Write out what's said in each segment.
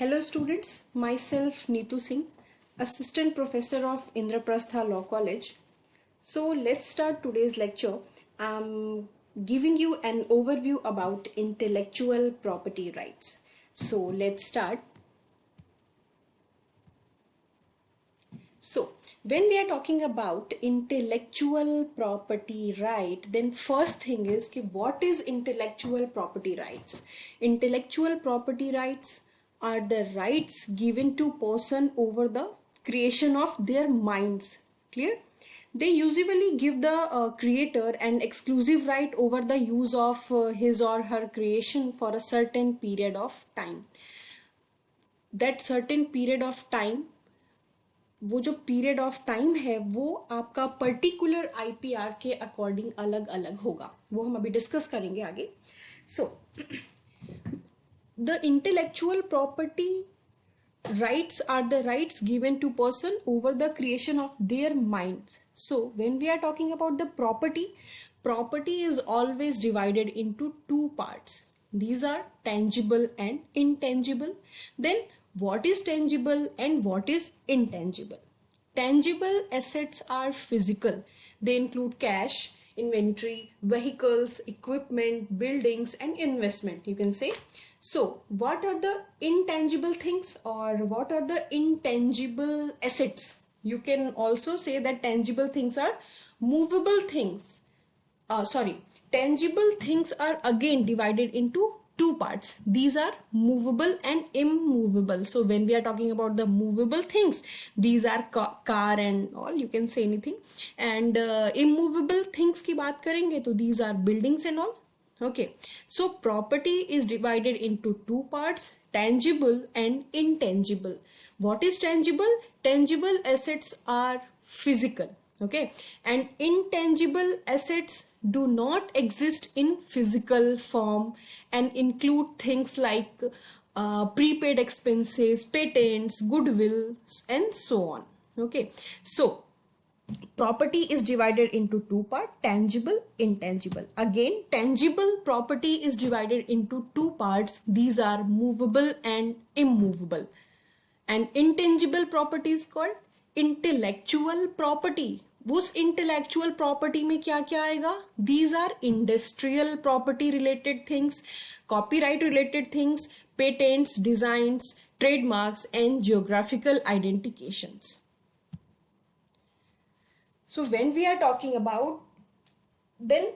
Hello students, myself Neetu Singh, Assistant Professor of Indraprastha Law College. So let's start today's lecture. I'm giving you an overview about intellectual property rights. So let's start. So when we are talking about intellectual property right, then first thing is कि what is intellectual property rights? Intellectual property rights are the rights given to person over the creation of their minds. Clear? They usually give the creator an exclusive right over the use of his or her creation for a certain period of time. That certain period of time, वो जो period of time है वो आपका particular IPR के according अलग अलग होगा, वो हम अभी डिस्कस करेंगे आगे. So the intellectual property rights are the rights given to person over the creation of their minds. So when we are talking about the property is always divided into two parts. These are tangible and intangible. Then what is tangible and what is intangible? Tangible assets are physical. They include cash, inventory, vehicles, equipment, buildings, and investment, you can say. So what are the intangible things, or what are the intangible assets? You can also say that tangible things are movable things. Tangible things are again divided into two parts. These are movable and immovable. So when we are talking about the movable things, these are car and all, you can say anything. And immovable things की बात करेंगे तो these are buildings and all. Okay, so property is divided into two parts, tangible and intangible. What is tangible? Tangible assets are physical. Okay, and intangible assets do not exist in physical form and include things like prepaid expenses, patents, goodwill, and so on. Okay, so property is divided into two parts, tangible, intangible. Again, tangible property is divided into two parts. These are movable and immovable. And intangible property is called intellectual property. उस intellectual property में क्या क्या आएगा? These are industrial property related things, copyright related things, patents, designs, trademarks, and geographical identifications. So when we are talking about, then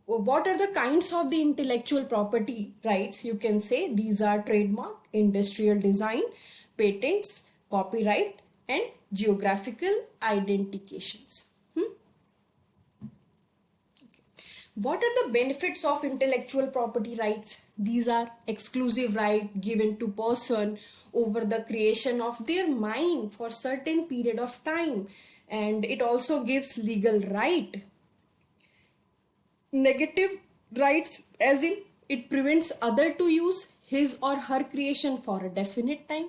what are the kinds of the intellectual property rights? You can say these are trademark, industrial design, patents, copyright, and geographical identifications. What are the benefits of intellectual property rights? These are exclusive right given to person over the creation of their mind for certain period of time, and it also gives legal right. Negative rights, as in it prevents other to use his or her creation for a definite time.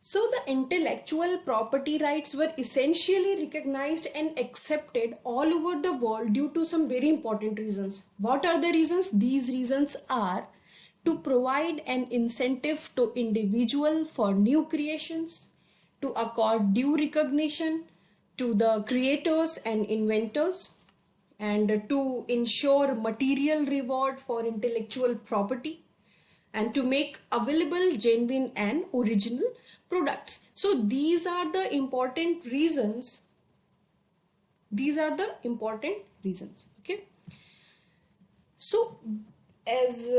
So the intellectual property rights were essentially recognized and accepted all over the world due to some very important reasons. What are the reasons? These reasons are to provide an incentive to individual for new creations, to accord due recognition to the creators and inventors, and to ensure material reward for intellectual property, and to make available genuine and original products. So these are the important reasons. Okay. So as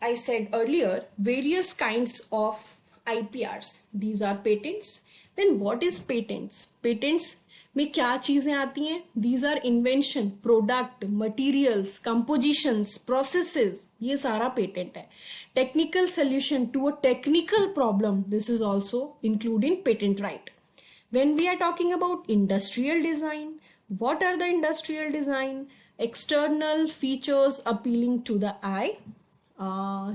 I said earlier, various kinds of IPRs. These are patents. Then what is patents? Patents में क्या चीजें आती हैं? These are invention, product, materials, compositions, processes. ये सारा patent है. Technical solution to a technical problem. This is also including patent right. When we are talking about industrial design, what are the industrial design? External features appealing to the eye,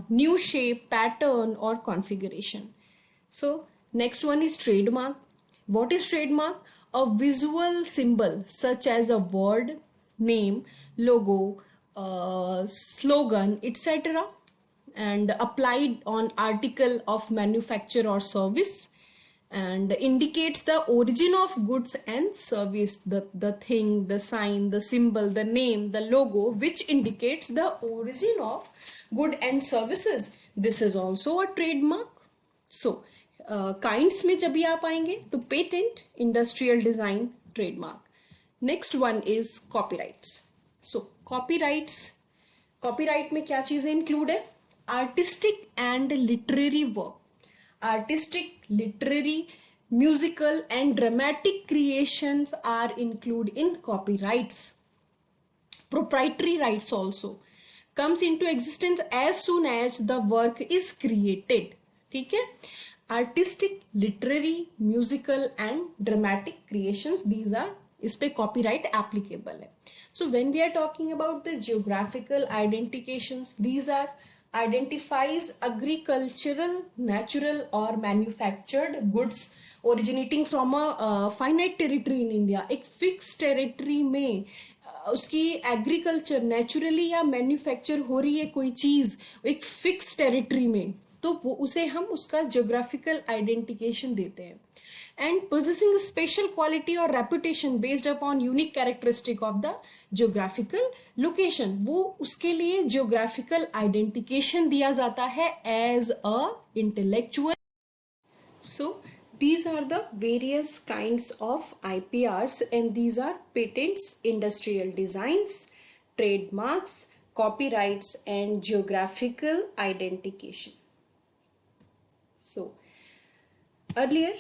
new shape, pattern, or configuration. So next one is trademark. What is trademark? A visual symbol such as a word, name, logo, slogan, etc. and applied on article of manufacture or service, and indicates the origin of goods and service, the thing, the sign, the symbol, the name, the logo which indicates the origin of good and services. This is also a trademark. So kinds में जब भी आप आएंगे तो patent, industrial design, trademark. Next one is copyrights. So copyright में क्या चीजें include है? Artistic and literary work, artistic, literary, musical and dramatic creations are included in copyrights. Proprietary rights also comes into existence as soon as the work is created. ठीक है? Artistic, literary, musical and dramatic creations, these are, इस पे copyright applicable है. So when we are talking about the geographical identifications, these are identifies agricultural, natural or manufactured goods originating from a finite territory in India. एक fixed territory में उसकी agriculture naturally या manufacture हो रही है कोई चीज एक फिक्स टेरिटरी में, तो वो उसे हम उसका ज्योग्राफिकल आइडेंटिफिकेशन देते हैं. And possessing special quality or reputation based upon unique characteristic of the geographical location, वो उसके लिए geographical identification दिया जाता है as a intellectual. So these are the various kinds of IPRs, and these are patents, industrial designs, trademarks, copyrights and geographical identification. So earlier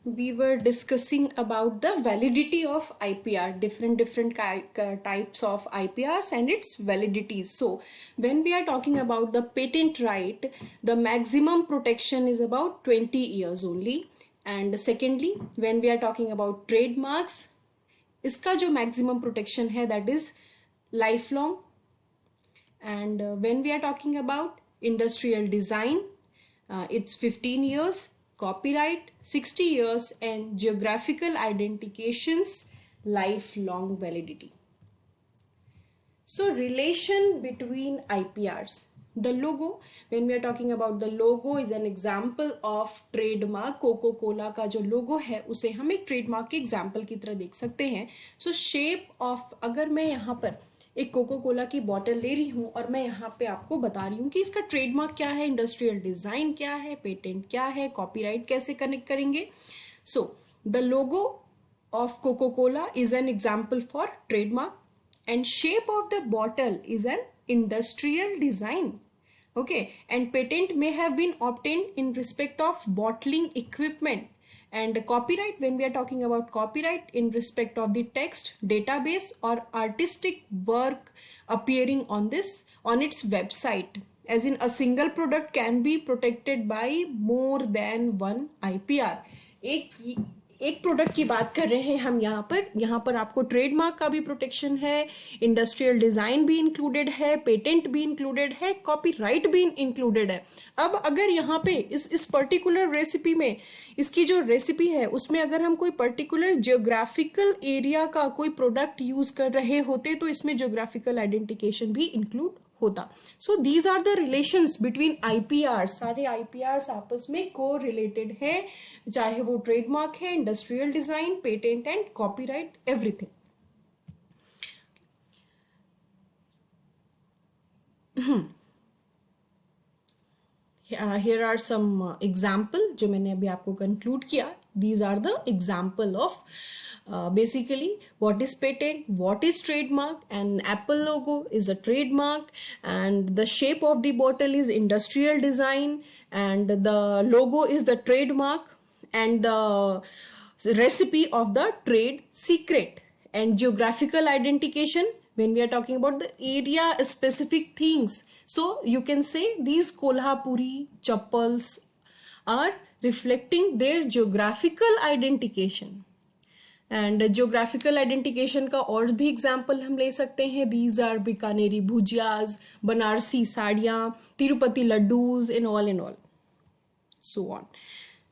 we were discussing about the validity of IPR, different types of IPRs and its validities. So when we are talking about the patent right, the maximum protection is about 20 years only. And secondly, when we are talking about trademarks, iska jo maximum protection hai, that is lifelong. And when we are talking about industrial design, it's 15 years. Copyright 60 years, and geographical identifications lifelong validity. So relation between IPRs, the logo, when we are talking about the logo is an example of trademark. Coca cola का जो लोगो है उसे हम एक trademark के example की तरह देख सकते हैं. सो शेप ऑफ, अगर मैं यहाँ पर एक कोको कोला की बॉटल ले रही हूँ और मैं यहाँ पे आपको बता रही हूँ कि इसका ट्रेडमार्क क्या है, इंडस्ट्रियल डिजाइन क्या है, पेटेंट क्या है, कॉपीराइट कैसे कनेक्ट करेंगे. So the logo of coca cola is an example for trademark, and shape of the bottle is an industrial design. Okay, and patent may have been obtained in respect of bottling equipment. And copyright, when we are talking about copyright, in respect of the text, database or artistic work appearing on its website. As in, a single product can be protected by more than one IPR. एक product की बात कर रहे हैं हम यहाँ पर आपको ट्रेडमार्क का भी प्रोटेक्शन है, इंडस्ट्रियल डिजाइन भी इंक्लूडेड है, पेटेंट भी इंक्लूडेड है, कॉपीराइट भी इंक्लूडेड है. अब अगर यहाँ पे इस पर्टिकुलर रेसिपी में, इसकी जो रेसिपी है उसमें अगर हम कोई पर्टिकुलर जियोग्राफिकल एरिया का कोई प्रोडक्ट यूज कर रहे होते तो इसमें जियोग्राफिकल आइडेंटिफिकेशन भी इंक्लूड होता. So these are the relations between IPR. सारे IPRs आपस में को रिलेटेड है, चाहे वो ट्रेडमार्क है, industrial design, patent and copyright, everything. Here are some example जो मैंने अभी आपको conclude किया. These are the example of basically what is patent, what is trademark, and Apple logo is a trademark, and the shape of the bottle is industrial design, and the logo is the trademark, and the recipe of the trade secret. And geographical identification, when we are talking about the area specific things, so you can say these Kolhapuri chappals are reflecting their geographical identification. And geographical identification का और भी example हम ले सकते हैं. These are बीकानेरी भुजियाज, बनारसी साड़ियाँ, Tirupati laddoos, in all so on.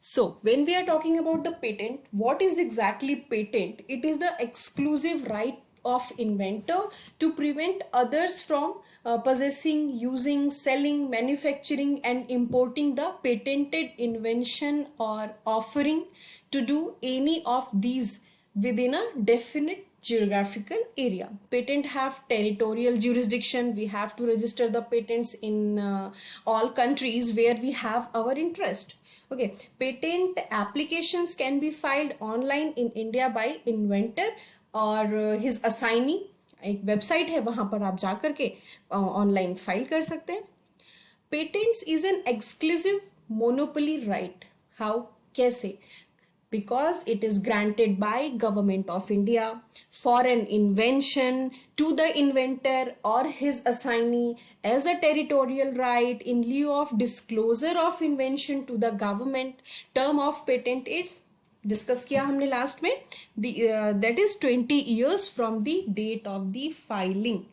So when we are talking about the patent, what is exactly patent? It is the exclusive right of inventor to prevent others from possessing, using, selling, manufacturing, and importing the patented invention or offering to do any of these within a definite geographical area. Patent have territorial jurisdiction. We have to register the patents in all countries where we have our interest. Okay, patent applications can be filed online in India by inventor और his assignee. एक website है, वहां पर आप जा करके online file कर सकते हैं. Patents is an exclusive monopoly right. How, कैसे? Because it is granted by Government of India for an invention to the inventor or his assignee as a territorial right in lieu of disclosure of invention to the government. Term of patent is discuss किया हमने last में, that is 20 years from the date of the filing.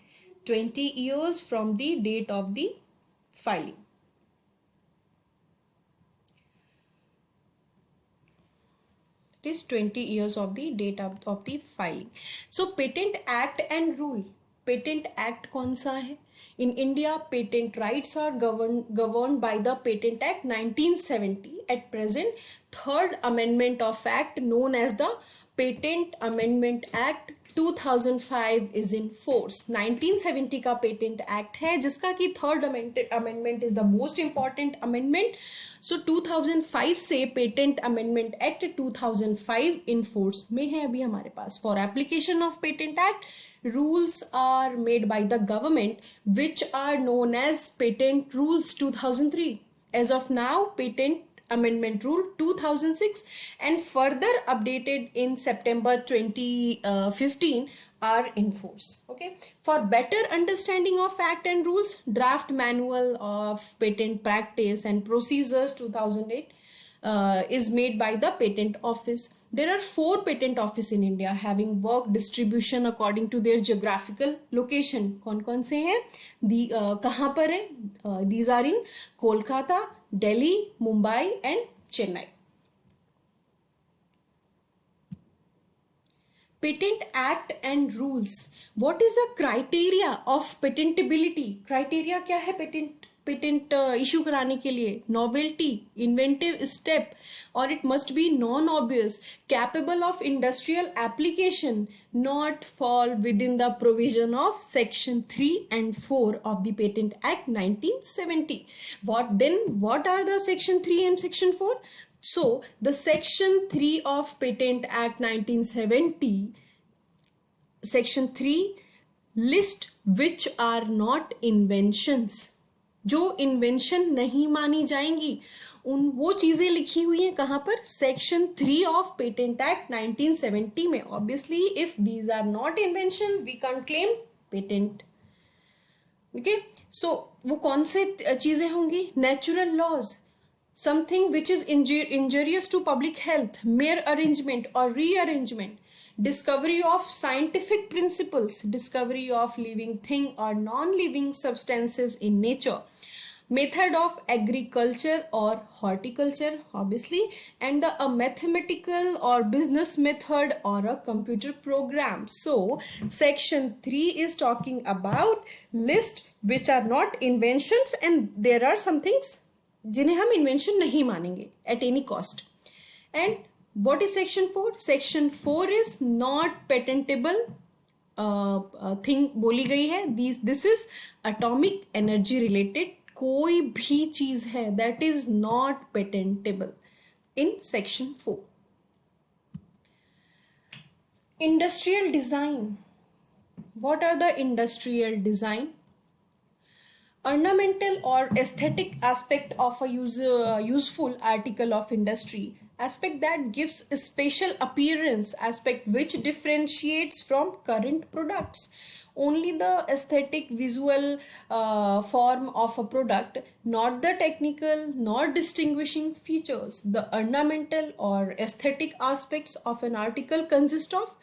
20 years from the date of the filing. It is 20 years of the date of the filing. So Patent Act and rule. Patent Act कौन सा है? In India, patent rights are governed by the Patent Act 1970. At present, third amendment of Act known as the Patent Amendment Act 2005 is in force. 1970 का Patent Act है जिसका कि third amendment is the most important amendment. So 2005 से Patent Amendment Act 2005 in force में है अभी हमारे पास. For application of Patent Act, rules are made by the government which are known as Patent Rules 2003. As of now, Patent Amendment Rule 2006 and further updated in September 2015 are in force. Okay, for better understanding of Act and rules, Draft Manual of Patent Practice and Procedures 2008 is made by the Patent Office. There are 4 patent office in India having work distribution according to their geographical location. कौन से हैं? कहाँ पर है? These are in Kolkata, Delhi, Mumbai and Chennai. Patent Act and rules. What is the criteria of patentability? Criteria क्या है patent issue कराने के लिए? नॉवेल्टी, इन्वेंटिव स्टेप, और it must be non obvious, capable of industrial application, not fall with in the provision of section 3 and 4 of the Patent Act 1970. What are the section 3 and section 4? So the section 3 of Patent Act 1970, section 3 list which are not inventions. जो invention नहीं मानी जाएंगी वो चीजें लिखी हुई हैं कहां पर? सेक्शन 3 ऑफ पेटेंट एक्ट 1970 में. Obviously if these are not invention we can claim patent. Okay, so वो कौन से चीजें होंगी? Natural laws, something which is injurious to public health, mere arrangement और rearrangement, discovery of scientific principles, discovery of living thing or non-living substances in nature, method of agriculture or horticulture obviously, and a mathematical or business method or a computer program. So section 3 is talking about list which are not inventions and there are some things जिन्हें हम invention नहीं मानेंगे at any cost. And what is section 4? Section 4 is not patentable thing बोली गई है. This is atomic energy related. कोई भी चीज है that is not patentable in section 4. Industrial design. What are the industrial design? Ornamental or aesthetic aspect of a useful article of industry, aspect that gives a special appearance, aspect which differentiates from current products. Only the aesthetic visual form of a product, not the technical nor distinguishing features. The ornamental or aesthetic aspects of an article consist of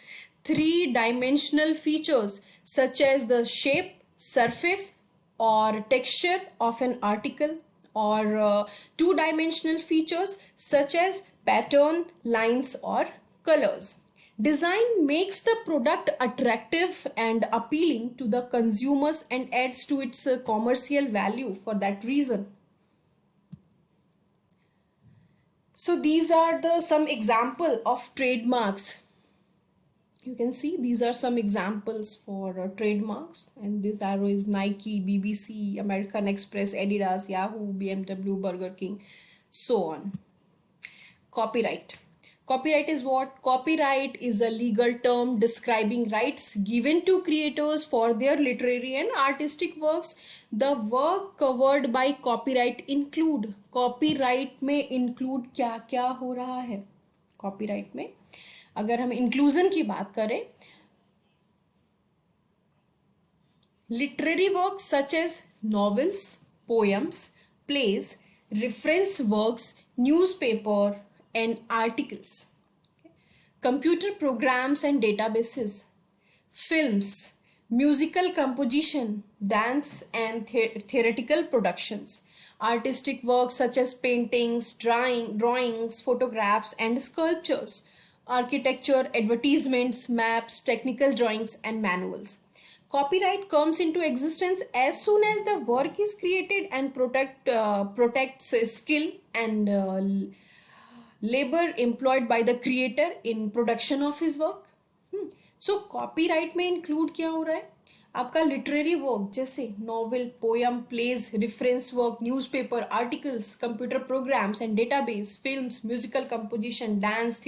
3-dimensional features such as the shape, surface or texture of an article, or 2-dimensional features such as pattern, lines or colors. Design makes the product attractive and appealing to the consumers and adds to its commercial value for that reason. So these are the some example of trademarks. You can see these are some examples for trademarks, and this arrow is Nike, BBC, American Express, Adidas, Yahoo, BMW, Burger King, so on. Copyright. Copyright is what? Copyright is a legal term describing rights given to creators for their literary and artistic works. The work covered by copyright include. Copyright में include क्या क्या हो रहा है? Copyright में अगर हम inclusion की बात करें, literary works such as novels, poems, plays, reference works, newspaper, and articles, computer programs and databases, films, musical composition, dance and theatrical productions, artistic works such as paintings, drawings, photographs and sculptures, architecture, advertisements, maps, technical drawings and manuals. Copyright comes into existence as soon as the work is created and protects skill and labor employed by the creator in production of his work. So copyright में include क्या हो रहा है? आपका literary work जैसे novel, poem, plays, reference work, newspaper, articles, computer programs and database, films, musical composition, dance,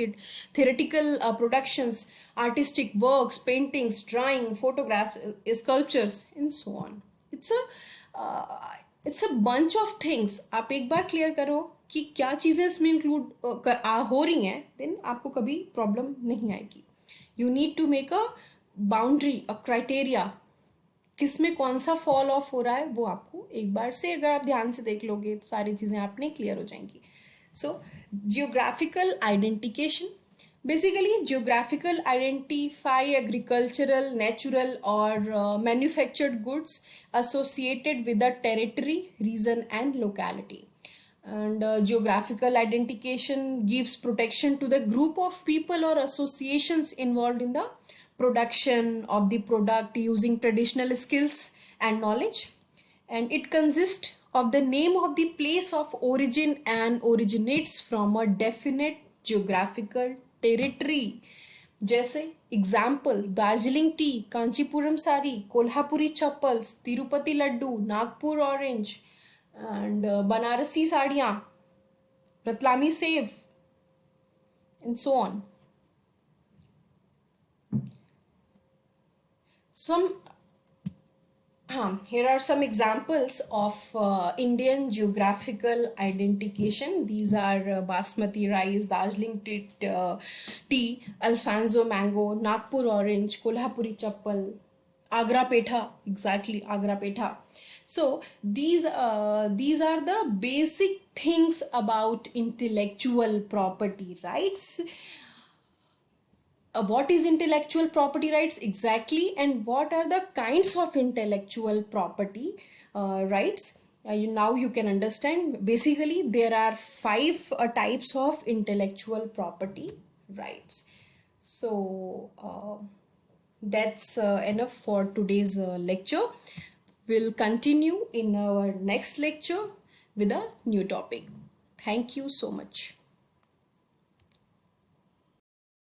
theatrical productions, artistic works, paintings, drawing, photographs, sculptures, and so on. It's a bunch of things. आप एक बार clear करो कि क्या चीजें इसमें include हो रही हैं, देन आपको कभी प्रॉब्लम नहीं आएगी. You need to make a boundary, a criteria, किसमें कौन सा फॉल ऑफ हो रहा है वो आपको एक बार से अगर आप ध्यान से देख लोगे तो सारी चीजें आपने क्लियर हो जाएंगी. So geographical identification. Basically, geographical identify agricultural, natural or manufactured goods associated with a territory, region and locality. And geographical identification gives protection to the group of people or associations involved in the production of the product using traditional skills and knowledge. And it consists of the name of the place of origin and originates from a definite geographical territory. जैसे example Darjeeling tea, Kanchipuram sari, Kolhapuri chappals, Tirupati laddu, Nagpur orange and Banarasi साड़ियाँ, Ratlami sev and so on. Here are some examples of Indian geographical identification. These are basmati rice, Darjeeling tea, Alfonso mango, Nagpur orange, Kolhapuri chappal, Agra petha, exactly Agra petha. So these are the basic things about intellectual property rights. What is intellectual property rights exactly, and what are the kinds of intellectual property rights? Now you can understand. Basically, there are 5 types of intellectual property rights. So that's enough for today's lecture. We'll continue in our next lecture with a new topic. Thank you so much.